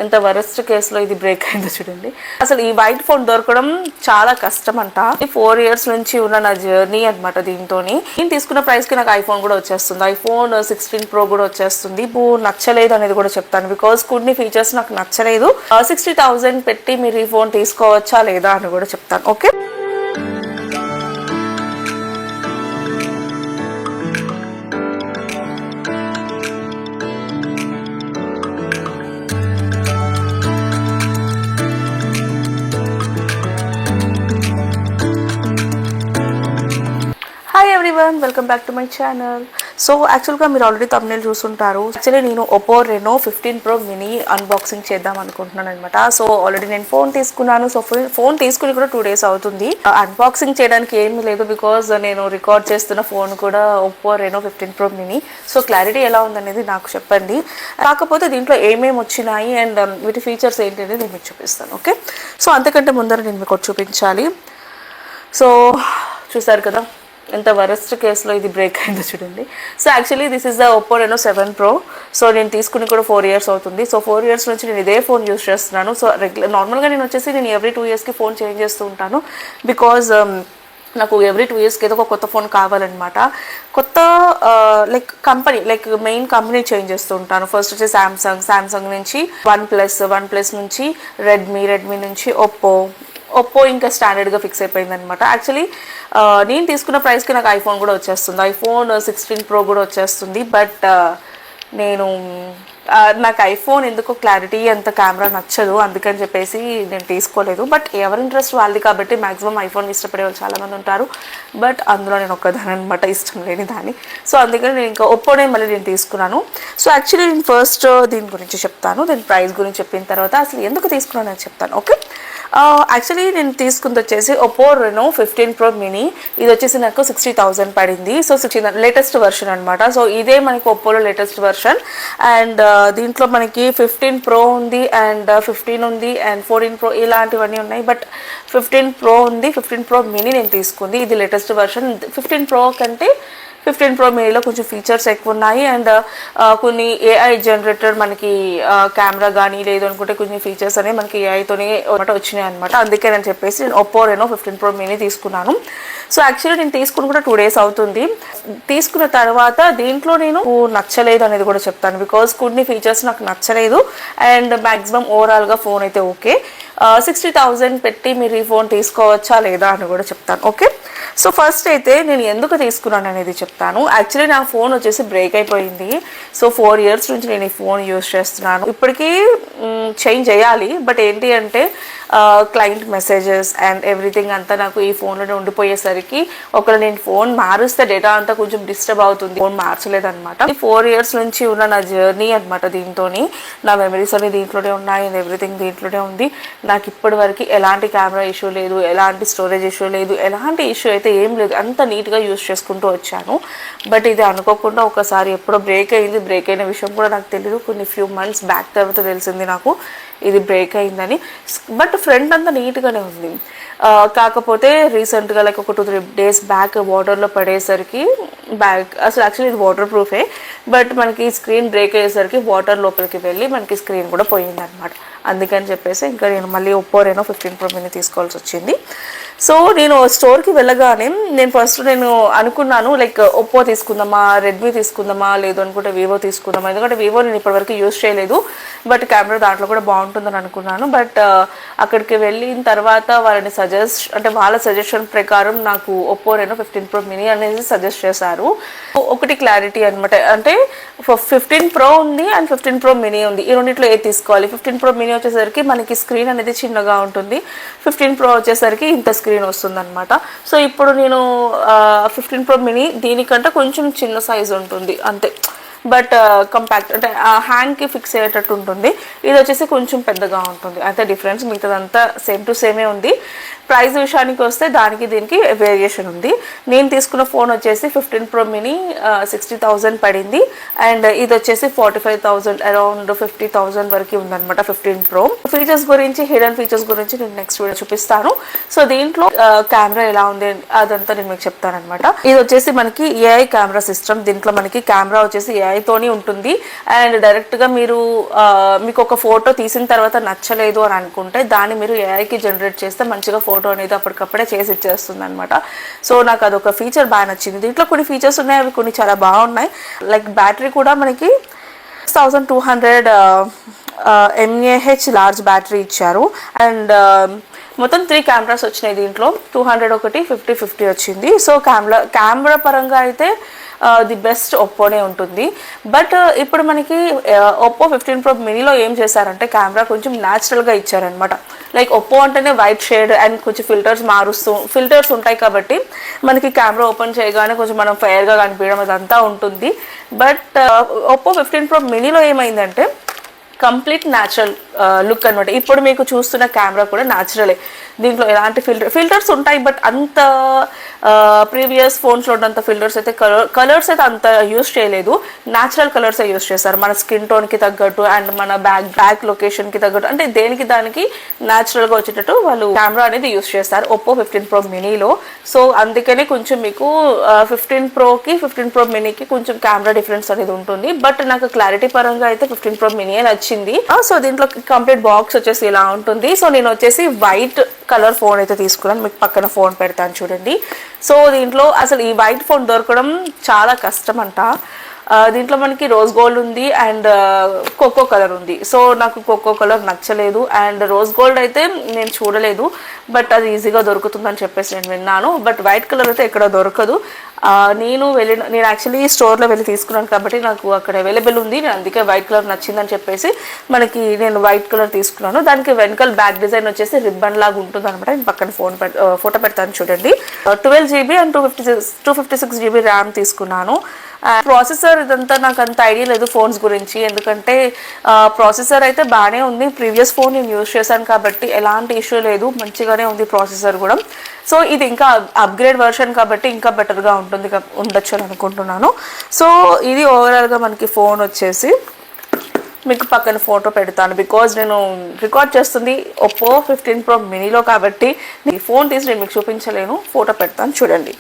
ఎంత వరస్ట్ కేసులో ఇది బ్రేక్ అయిందో చూడండి. అసలు ఈ వైట్ ఫోన్ దొరకడం చాలా కష్టం అంట. 4 years నుంచి ఉన్న నా జర్నీ అనమాట. దీంతో నేను తీసుకున్న ప్రైస్ కి నాకు ఐఫోన్ కూడా వచ్చేస్తుంది. ఐఫోన్ 16 Pro కూడా వచ్చేస్తుంది. నచ్చలేదు అనేది కూడా చెప్తాను, బికాస్ కొన్ని ఫీచర్స్ నాకు నచ్చలేదు. 60,000 పెట్టి మీరు ఈ ఫోన్ తీసుకోవచ్చా లేదా అని కూడా చెప్తాను. Okay, hi everyone, welcome back to my channel. So యాక్చువల్గా మీరు ఆల్రెడీ thumbnail చూసుంటారు. యాక్చువల్లీ నేను Oppo Reno 15 Pro mini unboxing చేద్దాం అనుకుంటున్నాను అనమాట. సో ఆల్రెడీ నేను ఫోన్ తీసుకున్నాను. సో ఫోన్ తీసుకుని కూడా 2 days అవుతుంది. అన్బాక్సింగ్ చేయడానికి ఏమీ లేదు, బికాజ్ నేను రికార్డ్ చేస్తున్న ఫోన్ కూడా Oppo Reno 15 Pro mini. So clarity ఎలా ఉందనేది నాకు చెప్పండి. కాకపోతే దీంట్లో ఏమేమి వచ్చినాయి అండ్ వీటి ఫీచర్స్ ఏంటి అనేది నేను మీకు చూపిస్తాను. ఓకే, సో అంతకంటే ముందర నేను మీకు చూపించాలి. సో చూసారు కదా ఎంత వరస్ట్ కేసులో ఇది బ్రేక్ అయిందో చూడండి. So actually this is the Oppo Reno 7 Pro. So నేను తీసుకుని కూడా 4 years అవుతుంది. సో 4 years నుంచి నేను ఇదే ఫోన్ యూస్ చేస్తున్నాను. సో నార్మల్గా నేను ఎవ్రీ 2 yearsకి ఫోన్ చేంజ్ చేస్తూ ఉంటాను, బికాజ్ నాకు ఎవ్రీ 2 yearsకి ఏదో ఒక కొత్త ఫోన్ కావాలన్నమాట. కొత్త మెయిన్ కంపెనీ చేంజ్ చేస్తూ ఉంటాను. ఫస్ట్ వచ్చి శాంసంగ్ నుంచి వన్ ప్లస్ నుంచి రెడ్మీ నుంచి ఒప్పో ఇంకా స్టాండర్డ్గా ఫిక్స్ అయిపోయింది అనమాట. యాక్చువల్లీ నేను తీసుకున్న ప్రైస్కి నాకు ఐఫోన్ కూడా వచ్చేస్తుంది. ఐఫోన్ 16 Pro కూడా వచ్చేస్తుంది. బట్ నాకు ఐఫోన్ ఎందుకో క్లారిటీ అంత కెమెరా నచ్చదు, అందుకని చెప్పేసి నేను తీసుకోలేదు. బట్ ఎవరి ఇంట్రెస్ట్ వాళ్ళది కాబట్టి మ్యాక్సిమం ఐఫోన్ ఇష్టపడే వాళ్ళు చాలామంది ఉంటారు. బట్ అందులో నేను ఒక్కదాని అనమాట, ఇష్టం లేని దాన్ని. సో అందుకని నేను ఇంకా ఒప్పోనే మళ్ళీ నేను తీసుకున్నాను. సో యాక్చువల్లీ నేను ఫస్ట్ దీని గురించి చెప్తాను, దీని ప్రైస్ గురించి చెప్పిన తర్వాత అసలు ఎందుకు తీసుకున్నాను అని చెప్తాను. ఓకే, యాక్చువల్లీ నేను తీసుకుంది వచ్చేసి Oppo Reno 15 Pro mini. ఇది వచ్చేసి నాకు 60,000 పడింది. సో 16 లేటెస్ట్ వర్షన్ అనమాట. సో ఇదే మనకి ఒప్పోలో లేటెస్ట్ వర్షన్. అండ్ దీంట్లో మనకి 15 Pro ఉంది అండ్ 15 ఉంది అండ్ 14 Pro ఇలాంటివన్నీ ఉన్నాయి. బట్ 15 Pro ఉంది, 15 Pro mini నేను తీసుకుంది. ఇది లేటెస్ట్ వర్షన్. 15 Pro కంటే 15 Pro miniలో కొంచెం ఫీచర్స్ ఎక్కువ ఉన్నాయి. అండ్ కొన్ని AI జనరేటర్ మనకి కెమెరా కానీ లేదు అనుకుంటే కొన్ని ఫీచర్స్ అనేవి మనకి ఏఐతోనే వచ్చినాయి అనమాట. అందుకే నేను చెప్పేసి నేను Oppo Reno 15 Pro mini తీసుకున్నాను. సో యాక్చువల్లీ నేను తీసుకుని కూడా 2 days అవుతుంది. తీసుకున్న తర్వాత దీంట్లో నేను నచ్చలేదు అనేది కూడా చెప్తాను, బికాజ్ కొన్ని ఫీచర్స్ నాకు నచ్చలేదు. అండ్ మ్యాక్సిమం ఓవరాల్గా ఫోన్ అయితే ఓకే. 60,000 పెట్టి మీరు ఈ ఫోన్ తీసుకోవచ్చా లేదా అని కూడా చెప్తాను. ఓకే, సో ఫస్ట్ అయితే నేను ఎందుకు తీసుకున్నాను అనేది చెప్తాను. యాక్చువల్లీ నా ఫోన్ వచ్చేసి బ్రేక్ అయిపోయింది. సో 4 years నుంచి నేను ఈ ఫోన్ యూస్ చేస్తున్నాను. ఇప్పటికీ చేంజ్ చేయాలి, బట్ ఏంటి అంటే క్లయింట్ మెసేజెస్ అండ్ ఎవ్రీథింగ్ అంతా నాకు ఈ ఫోన్లోనే ఉండిపోయేసరికి ఒకవేళ నేను ఫోన్ మారుస్తే డేటా అంతా కొంచెం డిస్టర్బ్ అవుతుంది. ఫోన్ మార్చలేదన్నమాట. 4 years నుంచి ఉన్న నా జర్నీ అనమాట. దీంతో నా మెమరీస్ అన్ని దీంట్లోనే ఉన్నాయి అండ్ ఎవ్రీథింగ్ దీంట్లోనే ఉంది. నాకు ఇప్పటి వరకు ఎలాంటి కెమెరా ఇష్యూ లేదు, ఎలాంటి స్టోరేజ్ ఇష్యూ లేదు, ఎలాంటి ఇష్యూ అయితే ఏం లేదు. అంత నీట్గా యూస్ చేసుకుంటూ వచ్చాను. బట్ ఇది అనుకోకుండా ఒకసారి ఎప్పుడో బ్రేక్ అయింది. బ్రేక్ అయిన విషయం కూడా నాకు తెలియదు. కొన్ని ఫ్యూ మంత్స్ బ్యాక్ తర్వాత తెలిసింది నాకు ఇది బ్రేక్ అయిందని. బట్ ఫ్రంట్ అంతా నీట్గానే ఉంది. కాకపోతే రీసెంట్గా ఒక 2-3 days బ్యాక్ వాటర్లో పడేసరికి అసలు యాక్చువల్లీ ఇది వాటర్ ప్రూఫే, బట్ మనకి స్క్రీన్ బ్రేక్ అయ్యేసరికి వాటర్ లోపలికి వెళ్ళి మనకి స్క్రీన్ కూడా పోయింది అనమాట. అందుకని చెప్పేసి ఇంకా నేను మళ్ళీ Oppo Reno 15 Pro mini తీసుకోవాల్సి వచ్చింది. సో నేను స్టోర్కి వెళ్ళగానే ఫస్ట్ నేను అనుకున్నాను ఒప్పో తీసుకుందామా, రెడ్మీ తీసుకుందామా, లేదు అనుకుంటే వివో తీసుకుందామా. ఎందుకంటే వివో నేను ఇప్పటివరకు యూస్ చేయలేదు, బట్ కెమెరా దాంట్లో కూడా బాగుంటుందని అనుకున్నాను. బట్ అక్కడికి వెళ్ళిన తర్వాత వాళ్ళ సజెషన్ ప్రకారం నాకు Oppo Reno 15 Pro mini అనేది సజెస్ట్ చేశారు. ఒకటి క్లారిటీ అనమాట, అంటే 15 Pro ఉంది అండ్ 15 Pro mini ఉంది. ఈ రెండిట్లో ఏది తీసుకోవాలి? 15 Pro mini వచ్చేసరికి మనకి స్క్రీన్ అనేది చిన్నగా ఉంటుంది. 15 Pro వచ్చేసరికి ఇంత స్క్రీన్ వస్తుంది అనమాట. సో ఇప్పుడు నేను 15 Pro mini దీనికంటే కొంచెం చిన్న సైజ్ ఉంటుంది అంతే. బట్ కంపాక్ట్ అంటే హ్యాండ్కి ఫిక్స్ అయ్యేటట్టు ఉంటుంది. ఇది వచ్చేసి కొంచెం పెద్దగా ఉంటుంది, అంతే డిఫరెన్స్. మిగతాదంతా సేమ్ టు సేమే ఉంది. ప్రైస్ విషయానికి వస్తే దానికి దీనికి వేరియేషన్ ఉంది. నేను తీసుకున్న ఫోన్ వచ్చేసి 15 Pro mini 60,000 పడింది. అండ్ ఇది వచ్చేసి 45,000 అరౌండ్ 50,000 వరకు ఉందన్నమాట 15 Pro. ఫీచర్స్ గురించి, హిడెన్ ఫీచర్స్ గురించి నేను నెక్స్ట్ వీడియో చూపిస్తాను. సో దీంట్లో కెమెరా ఎలా ఉంది అదంతా నేను మీకు చెప్తాను అనమాట. ఇది వచ్చేసి మనకి ఏఐ కెమెరా సిస్టమ్. దీంట్లో మనకి కెమెరా వచ్చేసి ఏఐ ఏఐతోని ఉంటుంది. అండ్ డైరెక్ట్గా మీరు మీకు ఒక ఫోటో తీసిన తర్వాత నచ్చలేదు అని అనుకుంటే దాన్ని మీరు ఏఐకి జనరేట్ చేస్తే మంచిగా ఫోటో అనేది అప్పటికప్పుడే చేసి ఇచ్చేస్తుంది అనమాట. సో నాకు అదొక ఫీచర్ బాగా నచ్చింది. దీంట్లో కొన్ని ఫీచర్స్ ఉన్నాయి, అవి కొన్ని చాలా బాగున్నాయి. లైక్ బ్యాటరీ కూడా మనకి 6200 mAh లార్జ్ బ్యాటరీ ఇచ్చారు. అండ్ మొత్తం 3 కెమెరాస్ వచ్చినాయి దీంట్లో. 200 ఒకటి, 50 వచ్చింది. సో కెమెరా పరంగా అయితే ది బెస్ట్ ఒప్పోనే ఉంటుంది. బట్ ఇప్పుడు మనకి ఒప్పో 15 Pro మినీలో ఏం చేశారంటే కెమెరా కొంచెం న్యాచురల్గా ఇచ్చారనమాట. లైక్ ఒప్పో అంటేనే వైట్ షేడ్ అండ్ కొంచెం ఫిల్టర్స్ ఉంటాయి కాబట్టి మనకి కెమెరా ఓపెన్ చేయగానే కొంచెం మనం ఫెయిర్గా కనిపించడం అదంతా ఉంటుంది. బట్ ఒప్పో 15 Pro మినీలో ఏమైందంటే కంప్లీట్ న్యాచురల్ లుక్ అనమాట. ఇప్పుడు మీకు చూస్తున్న కెమెరా కూడా న్యాచురలే. దీంట్లో ఎలాంటి ఫిల్టర్స్ ఉంటాయి, బట్ అంత ప్రీవియస్ ఫోన్స్లో ఉన్నంత ఫిల్టర్స్ అయితే కలర్స్ అయితే అంత యూస్ చేయలేదు. న్యాచురల్ కలర్సే యూస్ చేస్తారు మన స్కిన్ టోన్కి తగ్గట్టు అండ్ మన బ్యాక్ లొకేషన్కి తగ్గట్టు, అంటే దేనికి దానికి న్యాచురల్గా వచ్చేటట్టు వాళ్ళు కెమెరా అనేది యూస్ చేస్తారు ఒప్పో 15 Pro మినీలో. సో అందుకనే కొంచెం మీకు 15 Proకి 15 Pro మినీకి కొంచెం కెమెరా డిఫరెన్స్ అనేది ఉంటుంది. బట్ నాకు క్లారిటీ పరంగా అయితే 15 Pro మినీ నచ్చింది. సో దీంట్లో కంప్లీట్ బాక్స్ వచ్చేసి ఇలా ఉంటుంది. సో నేను వచ్చేసి వైట్ కలర్ ఫోన్ అయితే తీసుకున్నాను. మీకు పక్కన ఫోన్ పెడతాను చూడండి. సో దీంట్లో అసలు ఈ వైట్ ఫోన్ దొరకడం చాలా కష్టం అంట. దీంట్లో మనకి రోజ్ గోల్డ్ ఉంది అండ్ కోకో కలర్ ఉంది. సో నాకు కోకో కలర్ నచ్చలేదు అండ్ రోజ్ గోల్డ్ అయితే నేను చూడలేదు, బట్ అది ఈజీగా దొరుకుతుందని చెప్పేసి నేను విన్నాను. బట్ వైట్ కలర్ అయితే ఎక్కడ దొరకదు. నేను యాక్చువల్లీ స్టోర్లో వెళ్ళి తీసుకున్నాను కాబట్టి నాకు అక్కడ అవైలబుల్ ఉంది. నేను అందుకే వైట్ కలర్ నచ్చిందని చెప్పేసి నేను వైట్ కలర్ తీసుకున్నాను. దానికి వెనకాల బ్యాక్ డిజైన్ వచ్చేసి రిబ్బన్ లాగా ఉంటుంది అనమాట. నేను పక్కన ఫోటో పెడతాను చూడండి. 12 GB అండ్ 256 GB ర్యామ్ తీసుకున్నాను. ప్రాసెసర్ ఇదంతా నాకు అంత ఐడియా లేదు ఫోన్స్ గురించి, ఎందుకంటే ప్రాసెసర్ అయితే బాగానే ఉంది. ప్రీవియస్ ఫోన్ నేను యూజ్ చేశాను కాబట్టి ఎలాంటి ఇష్యూ లేదు, మంచిగానే ఉంది ప్రాసెసర్ కూడా. సో ఇది ఇంకా అప్గ్రేడ్ వర్షన్ కాబట్టి ఇంకా బెటర్గా ఉండొచ్చు అని అనుకుంటున్నాను. సో ఇది ఓవరాల్గా మనకి ఫోన్ వచ్చేసి మీకు పక్కన ఫోటో పెడతాను. బికాజ్ నేను రికార్డ్ చేస్తుంది ఒప్పో 15 Pro మినీలో కాబట్టి ఈ ఫోన్ తీసి నేను మీకు చూపించలేను. ఫోటో పెడతాను చూడండి.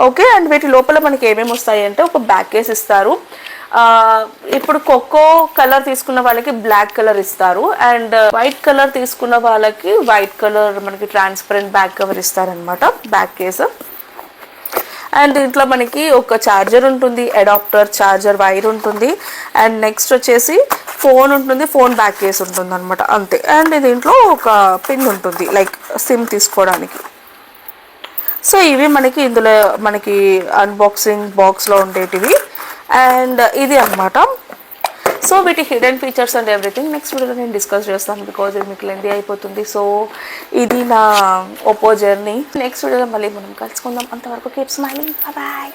ఓకే, అండ్ వీటి లోపల మనకి ఏమేమి వస్తాయి అంటే ఒక బ్యాక్ కేస్ ఇస్తారు. ఇప్పుడు కోకో కలర్ తీసుకున్న వాళ్ళకి బ్లాక్ కలర్ ఇస్తారు అండ్ వైట్ కలర్ తీసుకున్న వాళ్ళకి వైట్ కలర్ మనకి ట్రాన్స్పరెంట్ బ్యాక్ కవర్ ఇస్తారనమాట, బ్యాక్ కేస్. అండ్ దీంట్లో మనకి ఒక ఛార్జర్ ఉంటుంది, అడాప్టర్ ఛార్జర్ వైర్ ఉంటుంది అండ్ నెక్స్ట్ వచ్చేసి ఫోన్ ఉంటుంది, ఫోన్ బ్యాక్ కేస్ ఉంటుంది అనమాట, అంతే. అండ్ దీంట్లో ఒక పిన్ ఉంటుంది లైక్ సిమ్ తీసుకోవడానికి. సో ఇవి ఇందులో మనకి అన్బాక్సింగ్ బాక్స్లో ఉండేటివి అండ్ ఇది అనమాట. సో వీటి hidden features and everything next వీడియోలో నేను డిస్కస్ చేస్తాను, బికాజ్ ఇది మీకు లెంతీ అయిపోతుంది. సో ఇది నా ఒప్పో జర్నీ. నెక్స్ట్ వీడియోలో మళ్ళీ మనం కలుసుకుందాం. అంతవరకు కీప్ స్మైలింగ్, బాయ్.